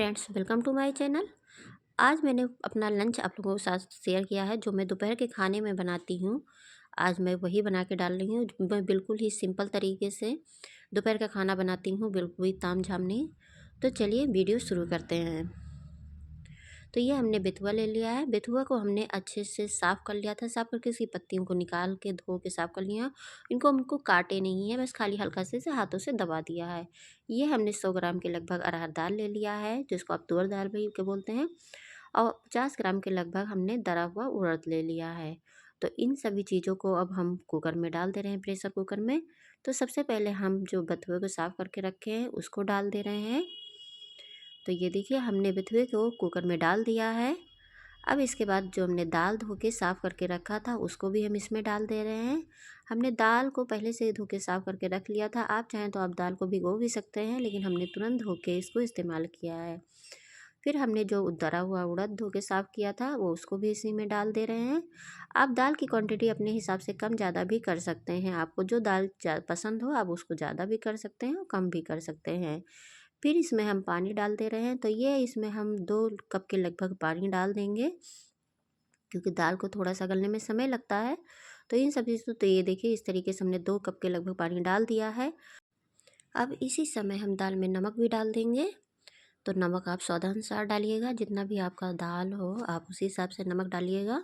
Friends, welcome to my channel. आज मैंने अपना लंच आप लोगों के साथ शेयर किया है जो मैं दोपहर के खाने में बनाती हूँ। आज मैं वही बना के डाल रही हूँ। मैं बिल्कुल ही सिंपल तरीके से दोपहर का खाना बनाती हूँ, बिल्कुल ही तामझाम नहीं। तो चलिए वीडियो शुरू करते हैं। तो ये हमने बेथुआ ले लिया है। बेथुआ को हमने अच्छे से साफ़ कर लिया था। साफ़ करके इसकी पत्तियों को निकाल के धो के साफ़ कर लिया। इनको हमको काटे नहीं है, बस खाली हल्का से हाथों से दबा दिया है। ये हमने 100 ग्राम के लगभग अरहर दाल ले लिया है, जिसको आप तुअर दाल भी के बोलते हैं। और 50 ग्राम के लगभग हमने दरा हुआ उड़द ले लिया है। तो इन सभी चीज़ों को अब हम कुकर में डाल दे रहे हैं, प्रेशर कुकर में। तो सबसे पहले हम जो बथुए को साफ़ करके रखे हैं उसको डाल दे रहे हैं। तो ये देखिए हमने बथुए को कुकर में डाल दिया है। अब इसके बाद जो हमने दाल धो के साफ़ करके रखा था उसको भी हम इसमें डाल दे रहे हैं। हमने दाल को पहले से धो के साफ़ करके रख लिया था। आप चाहें तो आप दाल को भिगो भी सकते हैं, लेकिन हमने तुरंत धो के इसको इस्तेमाल किया है। फिर हमने जो दरा हुआ उड़द धो के साफ़ किया था वो उसको भी इसी में डाल दे रहे हैं। आप दाल की क्वांटिटी अपने हिसाब से कम ज़्यादा भी कर सकते हैं। आपको जो दाल पसंद हो आप उसको ज़्यादा भी कर सकते हैं और कम भी कर सकते हैं। फिर इसमें हम पानी डाल दे रहे हैं। तो ये इसमें हम 2 कप के लगभग पानी डाल देंगे, क्योंकि दाल को थोड़ा सा गलने में समय लगता है। तो इन सभी से तो ये देखिए इस तरीके से हमने 2 कप के लगभग पानी डाल दिया है। अब इसी समय हम दाल में नमक भी डाल देंगे। तो नमक आप स्वादानुसार डालिएगा, जितना भी आपका दाल हो आप उसी हिसाब से नमक डालिएगा।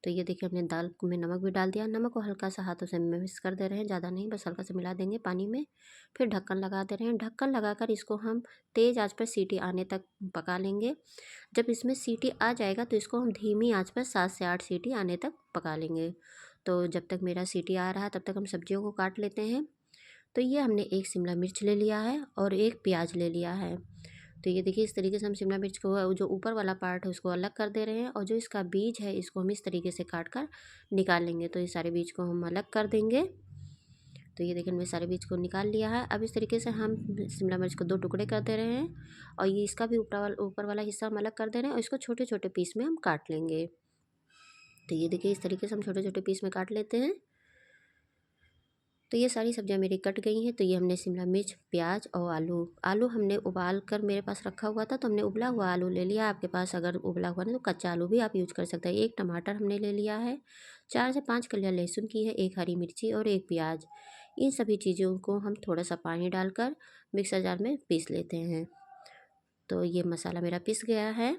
तो ये देखिए हमने दाल में नमक भी डाल दिया। नमक को हल्का सा हाथों से मिक्स कर दे रहे हैं, ज़्यादा नहीं, बस हल्का सा मिला देंगे पानी में। फिर ढक्कन लगा दे रहे हैं। ढक्कन लगाकर इसको हम तेज़ आंच पर सीटी आने तक पका लेंगे। जब इसमें सीटी आ जाएगा तो इसको हम धीमी आंच पर 7 से 8 सीटी आने तक पका लेंगे। तो जब तक मेरा सीटी आ रहा है तब तक हम सब्जियों को काट लेते हैं। तो ये हमने एक शिमला मिर्च ले लिया है और एक प्याज ले लिया है। तो ये देखिए इस तरीके से हम शिमला मिर्च को जो ऊपर वाला पार्ट है उसको अलग कर दे रहे हैं, और जो इसका बीज है इसको हम इस तरीके से काट कर निकाल लेंगे। तो ये सारे बीज को हम अलग कर देंगे। तो ये देखिए हमने सारे बीज को निकाल लिया है। अब इस तरीके से हम शिमला मिर्च को 2 टुकड़े कर दे रहे हैं, और ये इसका भी ऊपर वाला हिस्सा हम अलग कर दे रहे हैं, और इसको छोटे छोटे पीस में हम काट लेंगे। तो ये देखिए इस तरीके से हम छोटे छोटे पीस में काट लेते हैं। तो ये सारी सब्जियां मेरी कट गई हैं। तो ये हमने शिमला मिर्च, प्याज और आलू हमने उबाल कर मेरे पास रखा हुआ था, तो हमने उबला हुआ आलू ले लिया। आपके पास अगर उबला हुआ नहीं तो कच्चा आलू भी आप यूज़ कर सकते हैं। एक टमाटर हमने ले लिया है, 4 से 5 कलियां लहसुन की है, एक हरी मिर्ची और एक प्याज। इन सभी चीज़ों को हम थोड़ा सा पानी डालकर मिक्सर जार में पीस लेते हैं। तो ये मसाला मेरा पिस गया है।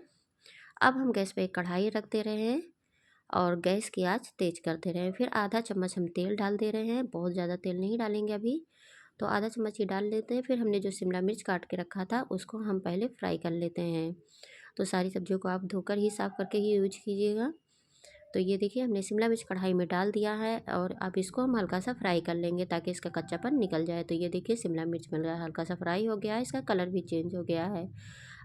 अब हम गैस पे एक कढ़ाई रख दे रहे हैं और गैस की आंच तेज़ कर दे रहे हैं। फिर आधा चम्मच हम तेल डाल दे रहे हैं, बहुत ज़्यादा तेल नहीं डालेंगे अभी। तो आधा चम्मच ही डाल लेते हैं। फिर हमने जो शिमला मिर्च काट के रखा था उसको हम पहले फ्राई कर लेते हैं। तो सारी सब्जियों को आप धोकर ही साफ़ करके ही यूज कीजिएगा। तो ये देखिए हमने शिमला मिर्च कढ़ाई में डाल दिया है, और अब इसको हम हल्का सा फ्राई कर लेंगे ताकि इसका कच्चापन निकल जाए। तो ये देखिए शिमला मिर्च मेरा हल्का सा फ्राई हो गया है, इसका कलर भी चेंज हो गया है।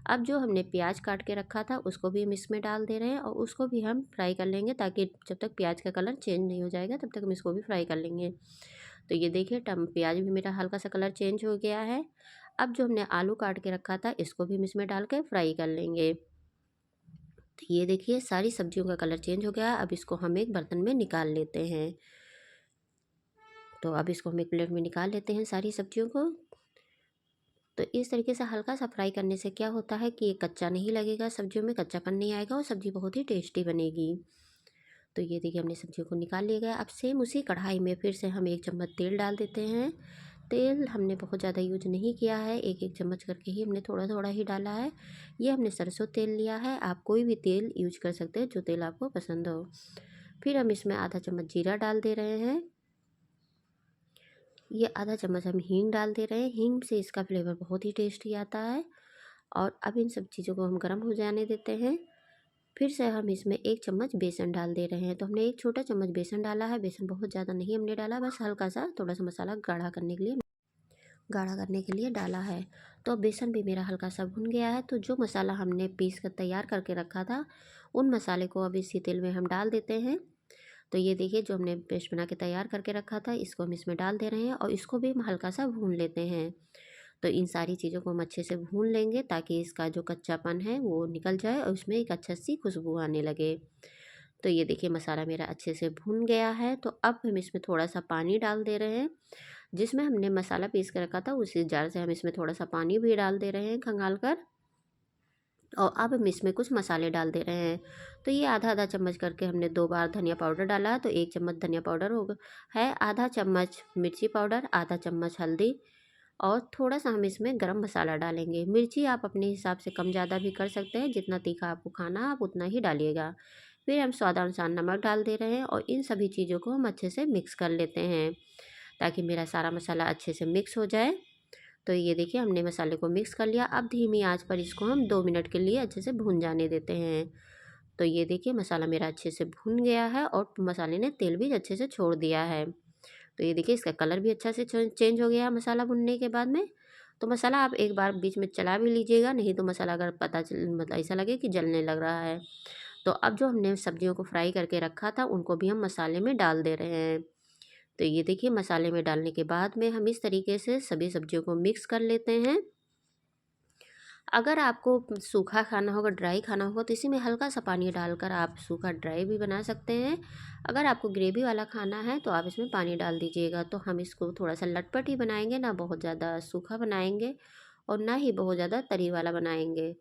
अब जो हमने प्याज काट के रखा था उसको भी हम इसमें डाल दे रहे हैं, और उसको भी हम फ्राई कर लेंगे, ताकि जब तक प्याज का कलर चेंज नहीं हो जाएगा तब तक हम इसको भी फ्राई कर लेंगे। तो ये देखिए प्याज भी मेरा हल्का सा कलर चेंज हो गया है। अब जो हमने आलू काट के रखा था इसको भी हम इसमें डाल के फ्राई कर लेंगे। तो ये देखिए सारी सब्जियों का कलर चेंज हो गया। अब इसको हम एक बर्तन में निकाल लेते हैं। तो अब इसको हम एक प्लेट में निकाल लेते हैं सारी सब्जियों को। तो इस तरीके से हल्का सा फ्राई करने से क्या होता है कि ये कच्चा नहीं लगेगा, सब्जियों में कच्चापन नहीं आएगा और सब्ज़ी बहुत ही टेस्टी बनेगी। तो ये देखिए हमने सब्जियों को निकाल लिया गया। अब सेम उसी कढ़ाई में फिर से हम 1 चम्मच तेल डाल देते हैं। तेल हमने बहुत ज़्यादा यूज नहीं किया है, एक एक चम्मच करके ही हमने थोड़ा थोड़ा ही डाला है। ये हमने सरसों तेल लिया है, आप कोई भी तेल यूज कर सकते हैं जो तेल आपको पसंद हो। फिर हम इसमें आधा चम्मच जीरा डाल दे रहे हैं। ये आधा चम्मच हम हींग डाल दे रहे हैं। हींग से इसका फ्लेवर बहुत ही टेस्टी आता है। और अब इन सब चीज़ों को हम गर्म हो जाने देते हैं। फिर से हम इसमें 1 चम्मच बेसन डाल दे रहे हैं। तो हमने एक छोटा चम्मच बेसन डाला है, बेसन बहुत ज़्यादा नहीं हमने डाला, बस हल्का सा थोड़ा सा मसाला गाढ़ा करने के लिए डाला है। तो अब बेसन भी मेरा हल्का सा भुन गया है। तो जो मसाला हमने पीस कर तैयार करके रखा था उन मसाले को अब इसी तेल में हम डाल देते हैं। तो ये देखिए जो हमने पेस्ट बना के तैयार करके रखा था इसको हम इसमें डाल दे रहे हैं, और इसको भी हम हल्का सा भून लेते हैं। तो इन सारी चीज़ों को हम अच्छे से भून लेंगे ताकि इसका जो कच्चापन है वो निकल जाए और उसमें एक अच्छा सी खुशबू आने लगे। तो ये देखिए मसाला मेरा अच्छे से भून गया है। तो अब हम इसमें थोड़ा सा पानी डाल दे रहे हैं। जिसमें हमने मसाला पीस के रखा था उसी जार से हम इसमें थोड़ा सा पानी भी डाल दे रहे हैं खंगाल कर। और अब हम इसमें कुछ मसाले डाल दे रहे हैं। तो ये आधा आधा चम्मच करके हमने 2 बार धनिया पाउडर डाला, तो 1 चम्मच धनिया पाउडर होगा है, आधा चम्मच मिर्ची पाउडर, आधा चम्मच हल्दी, और थोड़ा-सा हम इसमें गरम मसाला डालेंगे। मिर्ची आप अपने हिसाब से कम ज़्यादा भी कर सकते हैं, जितना तीखा आपको खाना है आप उतना ही डालिएगा। फिर हम स्वादानुसार नमक डाल दे रहे हैं और इन सभी चीज़ों को हम अच्छे से मिक्स कर लेते हैं, ताकि मेरा सारा मसाला अच्छे से मिक्स हो जाए। तो ये देखिए हमने मसाले को मिक्स कर लिया। अब धीमी आंच पर इसको हम 2 मिनट के लिए अच्छे से भून जाने देते हैं। तो ये देखिए मसाला मेरा अच्छे से भून गया है और मसाले ने तेल भी अच्छे से छोड़ दिया है। तो ये देखिए इसका कलर भी अच्छा से चेंज हो गया है मसाला भुनने के बाद में। तो मसाला आप एक बार बीच में चला भी लीजिएगा, नहीं तो मसाला अगर पता चल मतलब ऐसा लगे कि जलने लग रहा है। तो अब जो हमने सब्जियों को फ्राई करके रखा था उनको भी हम मसाले में डाल दे रहे हैं। तो ये देखिए मसाले में डालने के बाद में हम इस तरीके से सभी सब्जियों को मिक्स कर लेते हैं। अगर आपको सूखा खाना होगा, ड्राई खाना होगा, तो इसी में हल्का सा पानी डालकर आप सूखा ड्राई भी बना सकते हैं। अगर आपको ग्रेवी वाला खाना है तो आप इसमें पानी डाल दीजिएगा। तो हम इसको थोड़ा सा लटपट ही बनाएंगे, ना बहुत ज़्यादा सूखा बनाएंगे और ना ही बहुत ज़्यादा तरी वाला बनाएंगे।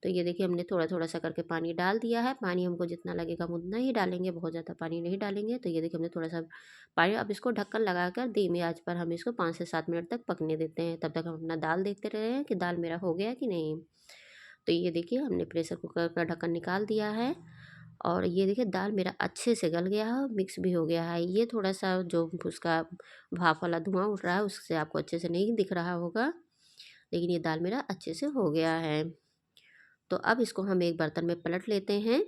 तो ये देखिए हमने थोड़ा थोड़ा सा करके पानी डाल दिया है। पानी हमको जितना लगेगा हम उतना ही डालेंगे, बहुत ज़्यादा पानी नहीं डालेंगे। तो ये देखिए हमने थोड़ा सा पानी, अब इसको ढक्कन लगाकर धीमी आंच पर हम इसको 5 से 7 मिनट तक पकने देते हैं। तब तक हम अपना दाल देखते रहे हैं कि दाल मेरा हो गया कि नहीं। तो ये देखिए हमने प्रेशर कुकर का ढक्कन निकाल दिया है और ये देखिए दाल मेरा अच्छे से गल गया है, मिक्स भी हो गया है। ये थोड़ा सा जो उसका भाप वाला धुआं उठ रहा है उससे आपको अच्छे से नहीं दिख रहा होगा, लेकिन ये दाल मेरा अच्छे से हो गया है। तो अब इसको हम एक बर्तन में पलट लेते हैं।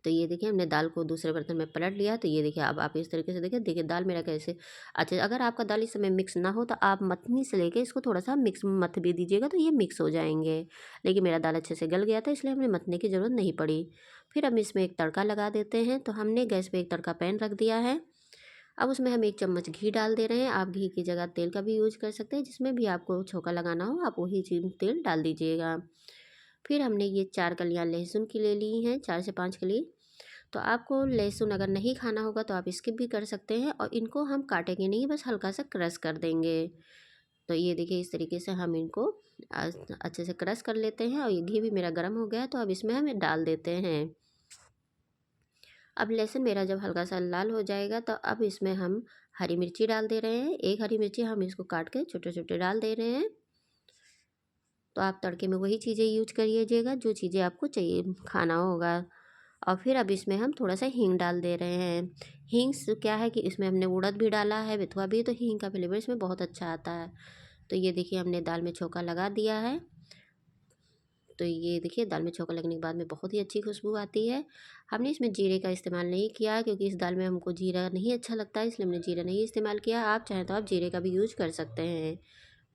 तो ये देखिए हमने दाल को दूसरे बर्तन में पलट लिया। तो ये देखिए अब आप इस तरीके से देखिए देखिए दाल मेरा कैसे अच्छे, अगर आपका दाल इस समय मिक्स ना हो तो आप मथनी से लेके इसको थोड़ा सा मिक्स मथ भी दीजिएगा तो ये मिक्स हो जाएंगे। लेकिन मेरा दाल अच्छे से गल गया था इसलिए हमें मथने की ज़रूरत नहीं पड़ी। फिर हम इसमें एक तड़का लगा देते हैं। तो हमने गैस पे एक तड़का पैन रख दिया है। अब उसमें हम 1 चम्मच घी डाल दे रहे हैं। आप घी की जगह तेल का भी यूज कर सकते हैं, जिसमें भी आपको छोंका लगाना हो आप वही चीज तेल डाल दीजिएगा। फिर हमने ये 4 कलियां लहसुन की ले ली हैं, 4 से 5 कली। तो आपको लहसुन अगर नहीं खाना होगा तो आप स्किप भी कर सकते हैं, और इनको हम काटेंगे नहीं, बस हल्का सा क्रश कर देंगे। तो ये देखिए इस तरीके से हम इनको अच्छे से क्रश कर लेते हैं। और ये घी भी मेरा गर्म हो गया है, तो अब इसमें हम डाल देते हैं। अब लहसुन मेरा जब हल्का सा लाल हो जाएगा तो अब इसमें हम हरी मिर्ची डाल दे रहे हैं। एक हरी मिर्ची हम इसको काट के छोटे छोटे डाल दे रहे हैं। तो आप तड़के में वही चीज़ें यूज करिएगा जो चीज़ें आपको चाहिए खाना होगा। और फिर अब इसमें हम थोड़ा सा हींग डाल दे रहे हैं। हींग से क्या है कि इसमें हमने उड़द भी डाला है, बेथुआ भी, तो हींग का फ्लेवर इसमें बहुत अच्छा आता है। तो ये देखिए हमने दाल में छोंका लगा दिया है। तो ये देखिए दाल में छोंका लगने के बाद में बहुत ही अच्छी खुशबू आती है। हमने इसमें जीरे का इस्तेमाल नहीं किया क्योंकि इस दाल में हमको जीरा नहीं अच्छा लगता है, इसलिए हमने जीरा नहीं इस्तेमाल किया। आप चाहें तो आप जीरे का भी यूज कर सकते हैं।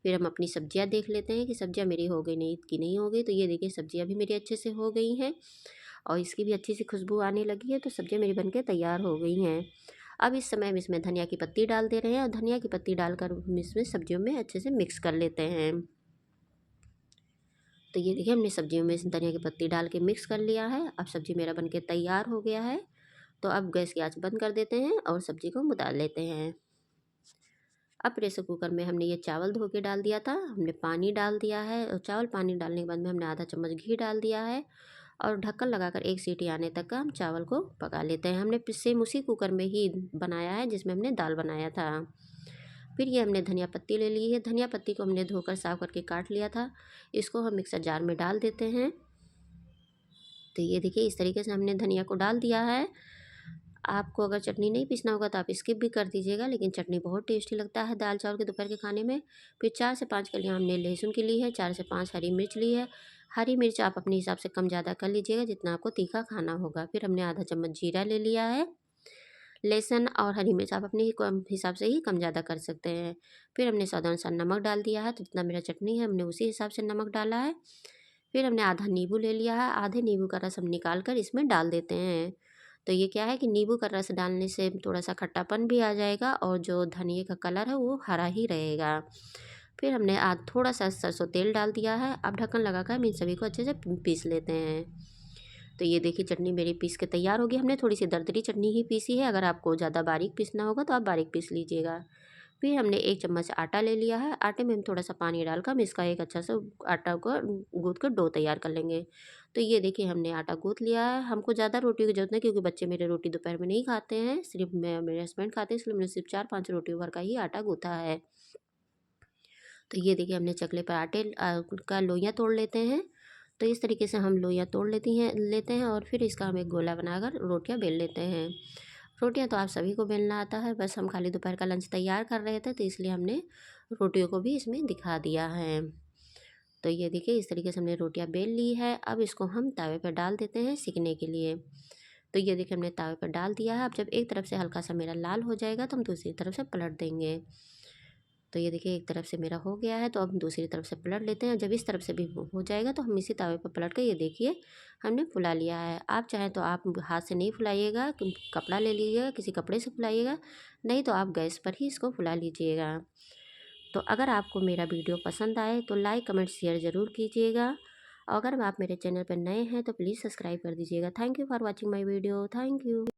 फिर हम अपनी सब्जियां देख लेते हैं कि सब्जियां मेरी हो गई नहीं कि नहीं हो गई। तो ये देखिए सब्जियां भी मेरी अच्छे से हो गई हैं और इसकी भी अच्छी सी खुशबू आने लगी है। तो सब्जियां मेरी बनके तैयार हो गई हैं। अब इस समय हम इसमें धनिया की पत्ती डाल दे रहे हैं और धनिया की पत्ती डालकर हम इसमें सब्जियों में अच्छे से मिक्स कर लेते हैं। तो ये देखिए हमने सब्जियों में धनिया की पत्ती डाल के मिक्स कर लिया है। अब सब्जी मेरा बनके तैयार हो गया है। तो अब गैस की आंच बंद कर देते हैं और सब्जी को उतार लेते हैं। अब प्रेशर कुकर में हमने ये चावल धो के डाल दिया था, हमने पानी डाल दिया है और चावल पानी डालने के बाद में हमने आधा चम्मच घी डाल दिया है और ढक्कन लगाकर 1 सीटी आने तक का हम चावल को पका लेते हैं। हमने सेम उसी कुकर में ही बनाया है जिसमें हमने दाल बनाया था। फिर ये हमने धनिया पत्ती ले ली है। धनिया पत्ती को हमने धोकर साफ करके काट लिया था। इसको हम मिक्सर जार में डाल देते हैं। तो ये देखिए इस तरीके से हमने धनिया को डाल दिया है। आपको अगर चटनी नहीं पीसना होगा तो आप स्किप भी कर दीजिएगा, लेकिन चटनी बहुत टेस्टी लगता है दाल चावल के दोपहर के खाने में। फिर 4 से 5 कलियाँ हमने लहसुन की ली है, 4 से 5 हरी मिर्च ली है। हरी मिर्च आप अपने हिसाब से कम ज़्यादा कर लीजिएगा जितना आपको तीखा खाना होगा। फिर हमने आधा चम्मच जीरा ले लिया है। लहसुन और हरी मिर्च आप अपने हिसाब से ही कम ज़्यादा कर सकते हैं। फिर हमने स्वाद अनुसार नमक डाल दिया है, तो जितना मेरा चटनी है हमने उसी हिसाब से नमक डाला है। फिर हमने आधा नींबू ले लिया है, आधे नींबू का रस हम निकाल कर इसमें डाल देते हैं। तो ये क्या है कि नींबू का रस डालने से थोड़ा सा खट्टापन भी आ जाएगा और जो धनिए का कलर है वो हरा ही रहेगा। फिर हमने थोड़ा सा सरसों तेल डाल दिया है। अब ढक्कन लगाकर हम इन सभी को अच्छे से पीस लेते हैं। तो ये देखिए चटनी मेरी पीस के तैयार होगी। हमने थोड़ी सी दरदरी चटनी ही पीसी है, अगर आपको ज़्यादा बारीक पीसना होगा तो आप बारीक पीस लीजिएगा। फिर हमने 1 चम्मच आटा ले लिया है। आटे में हम थोड़ा-सा पानी डालकर हम इसका एक अच्छा सा आटा को गूँथ कर डो तैयार कर लेंगे। तो ये देखिए हमने आटा गूँथ लिया है। हमको ज़्यादा रोटियों की ज़रूरत नहीं, क्योंकि बच्चे मेरे रोटी दोपहर में नहीं खाते हैं, सिर्फ़ मैं और मेरे हस्बैंड खाते हैं, इसलिए मैंने सिर्फ़ 4-5 रोटियों भर का ही आटा गूँथा है। तो ये देखिए हमने चकले पर आटे का लोइयाँ तोड़ लेते हैं। तो इस तरीके से हम लोइयाँ तोड़ लेते हैं और फिर इसका हम एक गोला बनाकर रोटियाँ बेल लेते हैं। रोटियाँ तो आप सभी को बेलना आता है, बस हम खाली दोपहर का लंच तैयार कर रहे थे, तो इसलिए हमने रोटियों को भी इसमें दिखा दिया है। तो ये देखिए इस तरीके से हमने रोटियाँ बेल ली है। अब इसको हम तवे पर डाल देते हैं सिकने के लिए। तो ये देखिए हमने तवे पर डाल दिया है। अब जब एक तरफ से हल्का सा मेरा लाल हो जाएगा तो हम दूसरी तरफ से पलट देंगे। तो ये देखिए एक तरफ से मेरा हो गया है, तो अब दूसरी तरफ से पलट लेते हैं। जब इस तरफ से भी हो जाएगा तो हम इसी तवे पर पलट कर ये देखिए हमने फुला लिया है। आप चाहें तो आप हाथ से नहीं फुलाइएगा, कपड़ा ले लीजिएगा, किसी कपड़े से फुलाइएगा, नहीं तो आप गैस पर ही इसको फुला लीजिएगा। तो अगर आपको मेरा वीडियो पसंद आए तो लाइक कमेंट शेयर ज़रूर कीजिएगा। और अगर आप मेरे चैनल पर नए हैं तो प्लीज़ सब्सक्राइब कर दीजिएगा। Thank you for watching my video. Thank you.